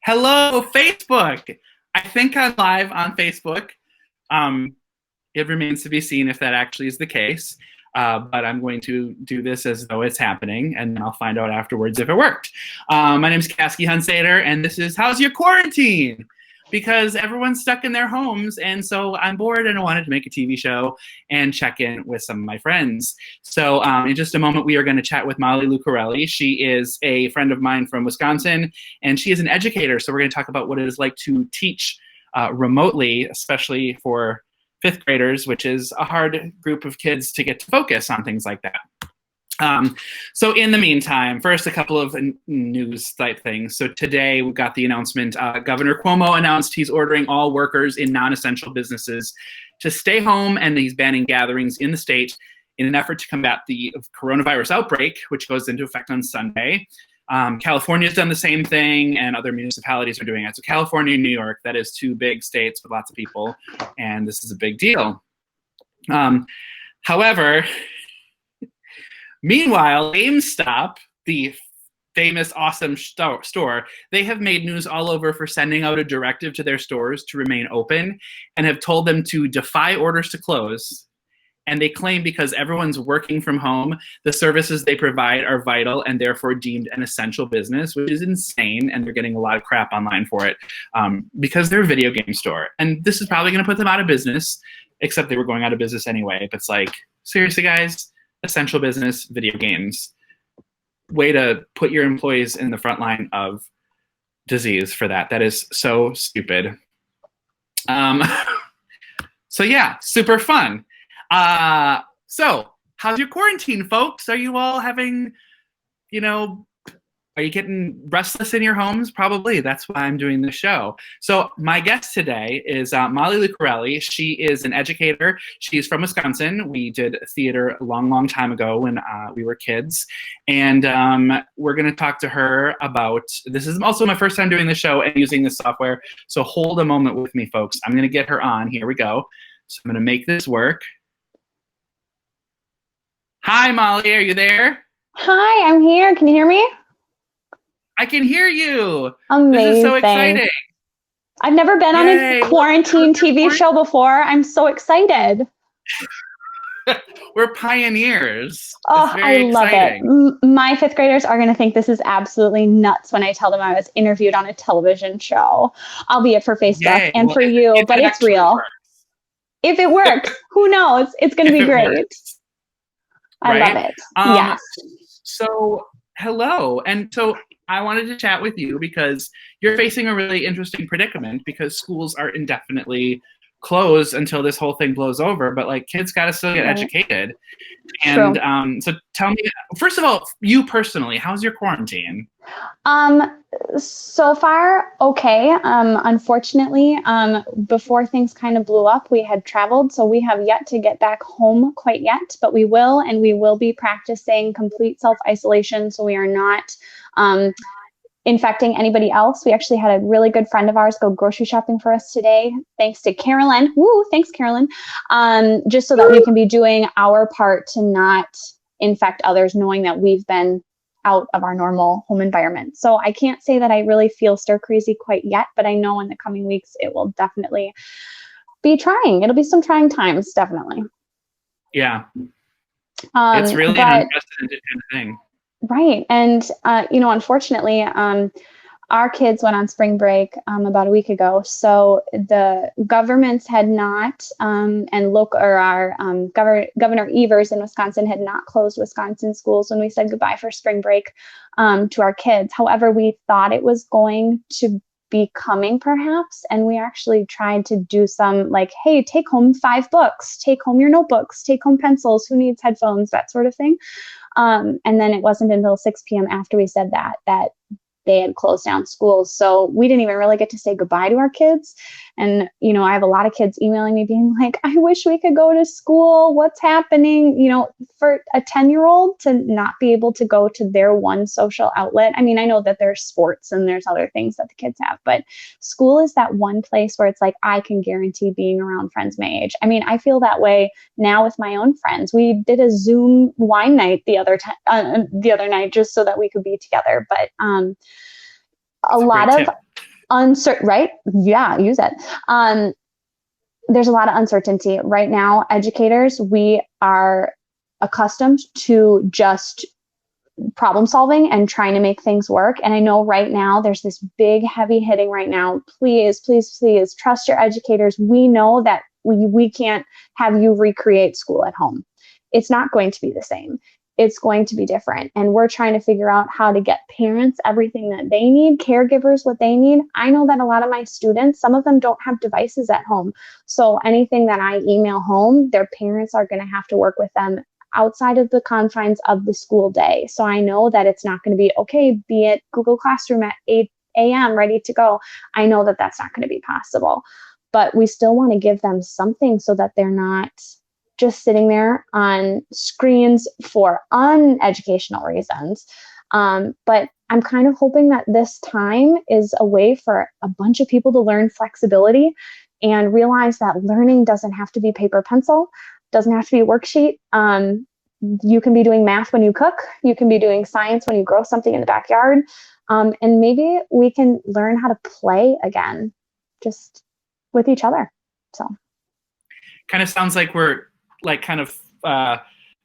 Hello, Facebook. I think I'm live on Facebook. Um, it remains to be seen if that actually is the case. But I'm going to do this as though it's happening, and I'll find out afterwards if it worked. My name is Kasky Hunsader, and this is How's Your Quarantine? Because everyone's stuck in their homes, and so I'm bored and I wanted to make a TV show and check in with some of my friends. So in just a moment, we are going to chat with Molly Lucareli. She is a friend of mine from Wisconsin, and she is an educator. So we're going to talk about what it is like to teach remotely, especially for fifth graders, which is a hard group of kids to get to focus on things like that. So in the meantime, first, a couple of news type things. So today we got the announcement, Governor Cuomo announced he's ordering all workers in non-essential businesses to stay home, and he's banning gatherings in the state in an effort to combat the coronavirus outbreak, which goes into effect on Sunday. California's done the same thing, and other municipalities are doing it. So California and New York, that is two big states with lots of people, and this is a big deal. However, meanwhile, GameStop, the famous, awesome store, they have made news all over for sending out a directive to their stores to remain open and have told them to defy orders to close. And they claim because everyone's working from home, the services they provide are vital and therefore deemed an essential business, which is insane. And they're getting a lot of crap online for it because they're a video game store. And this is probably going to put them out of business, except they were going out of business anyway. But it's like, seriously, guys? Essential business, video games. Way to put your employees in the front line of disease for that. That is so stupid. So yeah, super fun. So how's your quarantine, folks? Are you all having, are you getting restless in your homes? Probably. That's why I'm doing this show. So my guest today is Molly Lucareli. She is an educator. She's from Wisconsin. We did theater a long, long time ago when we were kids. And we're going to talk to her about, this is also my first time doing this show and using this software. So hold a moment with me, folks. I'm going to get her on. Here we go. So I'm going to make this work. Hi, Molly. Are you there? Hi, I'm here. Can you hear me? I can hear you. Amazing. This is so exciting. I've never been on a quarantine TV show before. I'm so excited. We're pioneers. Oh, I love it. My fifth graders are going to think this is absolutely nuts when I tell them I was interviewed on a television show, albeit for Facebook and for you, but it's real. If it works, who knows? It's going to be great. I love it. Yes. So, hello. And so I wanted to chat with you because you're facing a really interesting predicament because schools are indefinitely closed until this whole thing blows over, but like kids got to still get educated. And so tell me, first of all, you personally, how's your quarantine? So far, okay. Unfortunately, before things kind of blew up, we had traveled, so we have yet to get back home quite yet, but we will, and we will be practicing complete self-isolation, so we are not infecting anybody else. We actually had a really good friend of ours go grocery shopping for us today, thanks to Carolyn. Woo, thanks, Carolyn. Just so that we can be doing our part to not infect others, knowing that we've been out of our normal home environment. So I can't say that I really feel stir crazy quite yet, but I know in the coming weeks it will definitely be trying. It'll be some trying times, definitely. Yeah. It's really an unprecedented kind of thing. Right. And, unfortunately, our kids went on spring break about a week ago. So the governments had not, Governor Evers in Wisconsin had not closed Wisconsin schools when we said goodbye for spring break to our kids. However, we thought it was going to be coming perhaps. And we actually tried to do some like, hey, take home 5 books, take home your notebooks, take home pencils, who needs headphones, that sort of thing. And then it wasn't until 6 p.m. after we said that they had closed down schools. So we didn't even really get to say goodbye to our kids. And, I have a lot of kids emailing me being like, I wish we could go to school. What's happening? For a 10-year-old to not be able to go to their one social outlet. I mean, I know that there's sports and there's other things that the kids have, but school is that one place where it's like, I can guarantee being around friends my age. I mean, I feel that way now with my own friends. We did a Zoom wine night the other night just so that we could be together. But a lot of uncertain, right? Yeah, use it. There's a lot of uncertainty right now. Educators, we are accustomed to just problem solving and trying to make things work. And I know right now there's this big heavy hitting right now. Please, please, please trust your educators. We know that we can't have you recreate school at home. It's not going to be the same. It's going to be different. And we're trying to figure out how to get parents everything that they need, caregivers what they need. I know that a lot of my students, some of them don't have devices at home. So anything that I email home, their parents are going to have to work with them outside of the confines of the school day. So I know that it's not going to be, okay, be at Google Classroom at 8 a.m. ready to go. I know that that's not going to be possible. But we still want to give them something so that they're not just sitting there on screens for uneducational reasons. But I'm kind of hoping that this time is a way for a bunch of people to learn flexibility and realize that learning doesn't have to be paper pencil, doesn't have to be a worksheet. You can be doing math when you cook. You can be doing science when you grow something in the backyard. And maybe we can learn how to play again, just with each other. So kind of sounds like we're like kind of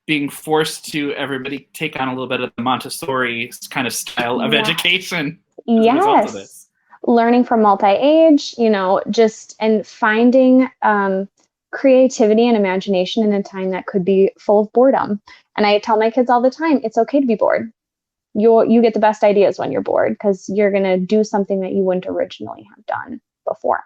being forced to everybody take on a little bit of the Montessori kind of style of education as a result of this. Learning from multi-age, just and finding creativity and imagination in a time that could be full of boredom. And I tell my kids all the time, it's okay to be bored. You get the best ideas when you're bored because you're going to do something that you wouldn't originally have done before.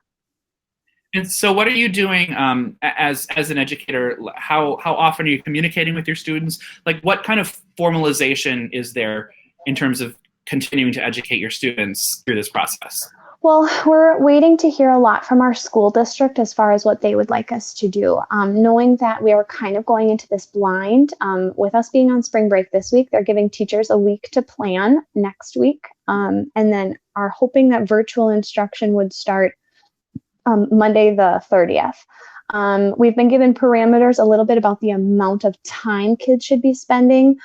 And so what are you doing as an educator? How often are you communicating with your students? Like what kind of formalization is there in terms of continuing to educate your students through this process? Well, we're waiting to hear a lot from our school district as far as what they would like us to do. Knowing that we are kind of going into this blind, with us being on spring break this week, they're giving teachers a week to plan next week, and then are hoping that virtual instruction would start Monday the 30th. We've been given parameters a little bit about the amount of time kids should be spending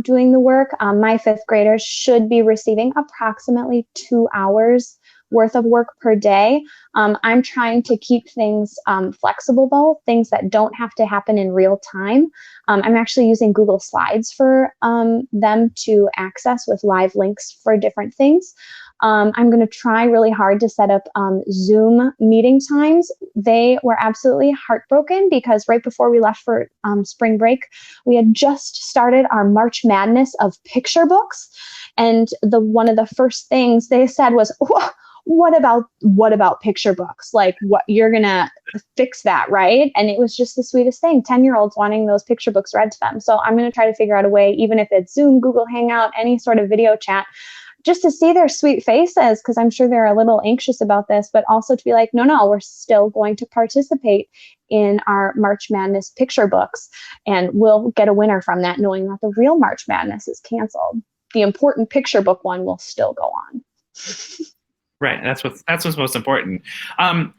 doing the work. My fifth graders should be receiving approximately 2 hours worth of work per day. I'm trying to keep things flexible though, things that don't have to happen in real time. I'm actually using Google Slides for them to access with live links for different things. I'm going to try really hard to set up Zoom meeting times. They were absolutely heartbroken because right before we left for spring break, we had just started our March Madness of picture books. And one of the first things they said was, what about picture books? Like, what, you're going to fix that, right? And it was just the sweetest thing. 10-year-olds wanting those picture books read to them. So I'm going to try to figure out a way, even if it's Zoom, Google Hangout, any sort of video chat, just to see their sweet faces, because I'm sure they're a little anxious about this, but also to be like, no, we're still going to participate in our March Madness picture books, and we'll get a winner from that, knowing that the real March Madness is canceled. The important picture book one will still go on. Right, that's what's most important.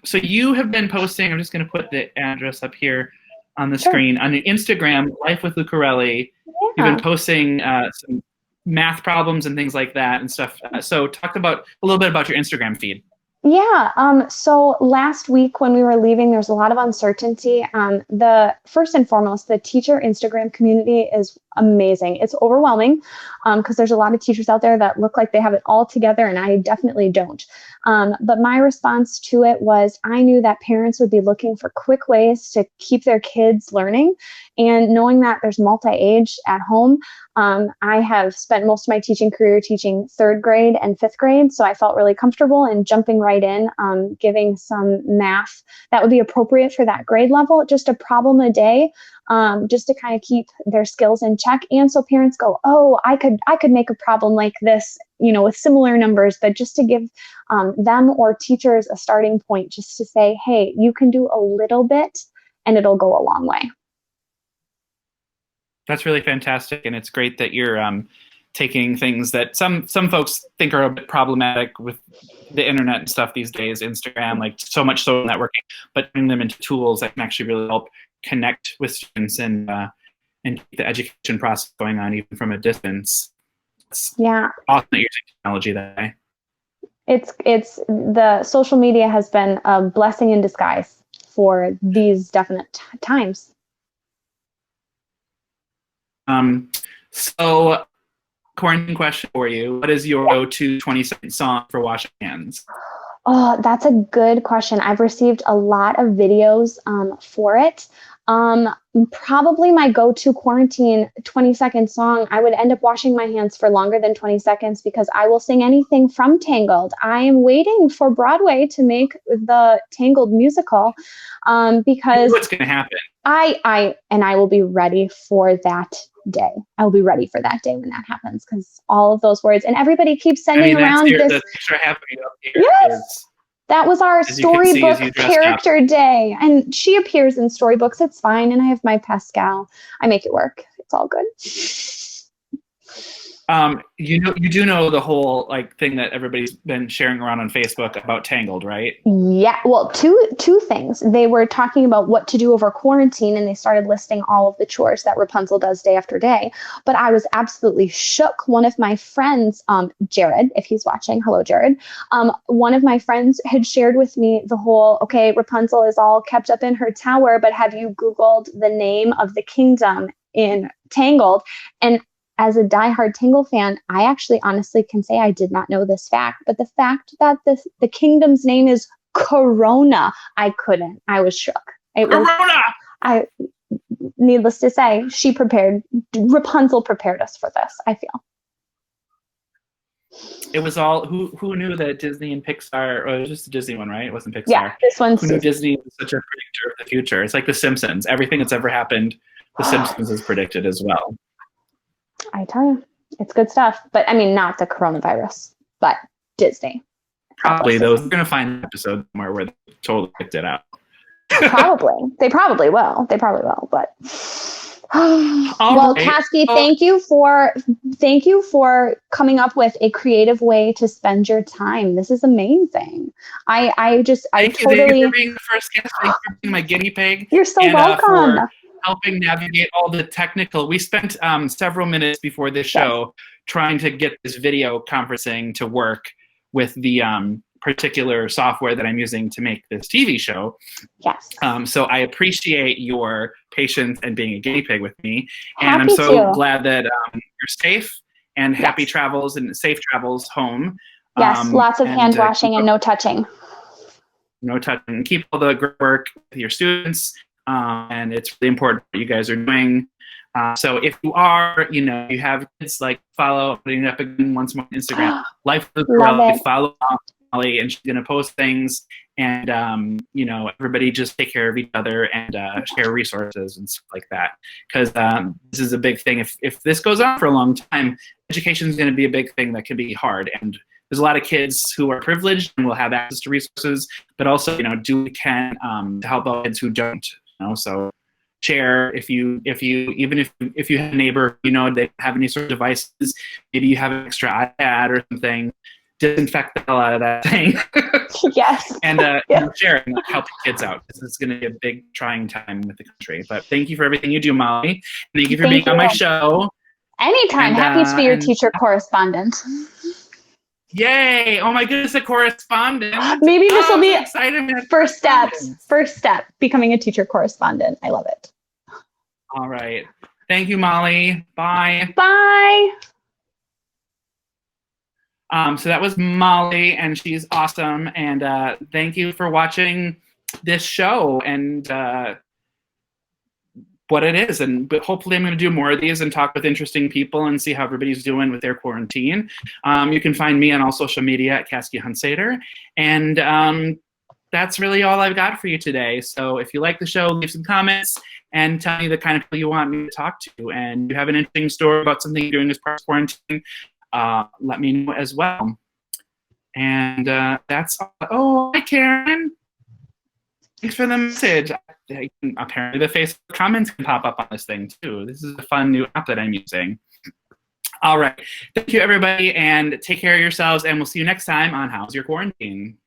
So you have been posting, I'm just going to put the address up here on the screen, on Instagram, Life with Lucareli. Yeah. You've been posting some math problems and things like that and stuff. So talk about a little bit about your Instagram feed. Yeah. So last week when we were leaving, there's a lot of uncertainty. The first and foremost, the teacher Instagram community is amazing. It's overwhelming because there's a lot of teachers out there that look like they have it all together, and I definitely don't. But my response to it was, I knew that parents would be looking for quick ways to keep their kids learning, and knowing that there's multi-age at home. I have spent most of my teaching career teaching 3rd grade and 5th grade, so I felt really comfortable in jumping right in, giving some math that would be appropriate for that grade level, just a problem a day, just to kind of keep their skills in check. And so parents go, oh, I could make a problem like this, with similar numbers, but just to give them or teachers a starting point, just to say, hey, you can do a little bit and it'll go a long way. That's really fantastic, and it's great that you're taking things that some folks think are a bit problematic with the internet and stuff these days, Instagram, like so much social networking, but turning them into tools that can actually really help connect with students and keep the education process going on even from a distance. It's awesome that you're using technology that way. It's the social media has been a blessing in disguise for these definite times. So quarantine question for you. What is your go-to 20-second song for washing hands? Oh, that's a good question. I've received a lot of videos for it. Probably my go-to quarantine 20-second song. I would end up washing my hands for longer than 20 seconds because I will sing anything from Tangled. I am waiting for Broadway to make the Tangled musical because what's going to happen. I will be ready for that day. I will be ready for that day when that happens because all of those words and everybody keeps sending around this. The picture I have of you up here. Yes. That was our storybook character day. And she appears in storybooks. It's fine. And I have my Pascal. I make it work. It's all good. You do know the whole like thing that everybody's been sharing around on Facebook about Tangled, right? Yeah. Well, two things. They were talking about what to do over quarantine, and they started listing all of the chores that Rapunzel does day after day. But I was absolutely shook. One of my friends, Jared, if he's watching, hello, Jared. One of my friends had shared with me the whole, okay, Rapunzel is all kept up in her tower, but have you Googled the name of the kingdom in Tangled? And as a diehard Tangle fan, I actually honestly can say I did not know this fact, but the fact that the kingdom's name is Corona, I couldn't. I was shook. Corona! Needless to say, Rapunzel prepared us for this, I feel. It was all, who knew that Disney and Pixar, or it was just a Disney one, right? It wasn't Pixar. Yeah, this one's... Who knew Disney was such a predictor of the future? It's like The Simpsons. Everything that's ever happened, The Simpsons has predicted as well. I tell you, it's good stuff. But I mean, not the coronavirus, but Disney. Probably those. We're going to find an episode somewhere where they totally picked it out. Probably. They probably will. But well, right. Kasky, thank you for coming up with a creative way to spend your time. This is amazing. Thank you for being the first guest. Thank you for being my guinea pig. You're so welcome. For helping navigate all the technical. We spent several minutes before this show trying to get this video conferencing to work with the particular software that I'm using to make this TV show. Yes. So I appreciate your patience and being a guinea pig with me. And I'm so glad that you're safe and happy travels and safe travels home. Yes, lots of hand washing and no touching. No touching. Keep all the great work with your students. And it's really important what you guys are doing. So if you are, you have kids, like follow, putting it up again once more on Instagram, Life with Lucareli, follow Molly, and she's going to post things. And, everybody just take care of each other and share resources and stuff like that. Because this is a big thing. If this goes on for a long time, education is going to be a big thing that can be hard. And there's a lot of kids who are privileged and will have access to resources, but also, do what we can to help out kids who don't. So share if you have a neighbor, they don't have any sort of devices, maybe you have an extra iPad or something, disinfect the hell out of that thing. Yes. And share and help kids out. This is going to be a big trying time with the country. But thank you for everything you do, Molly. Thank you for being on my show. Anytime. Happy to be your teacher correspondent. Yay! Oh my goodness, a correspondent. Maybe this will be first step, becoming a teacher correspondent. I love it. All right. Thank you, Molly. Bye. Bye. So that was Molly, and she's awesome. And thank you for watching this show and what it is. But hopefully I'm going to do more of these and talk with interesting people and see how everybody's doing with their quarantine. You can find me on all social media at Kasky Hunsader. And that's really all I've got for you today. So if you like the show, leave some comments and tell me the kind of people you want me to talk to. And you have an interesting story about something you're doing as part of quarantine, let me know as well. And that's all. Oh, hi, Karen. Thanks for the message. Apparently the Facebook comments can pop up on this thing too. This is a fun new app that I'm using. All right. Thank you, everybody, and take care of yourselves, and we'll see you next time on How's Your Quarantine?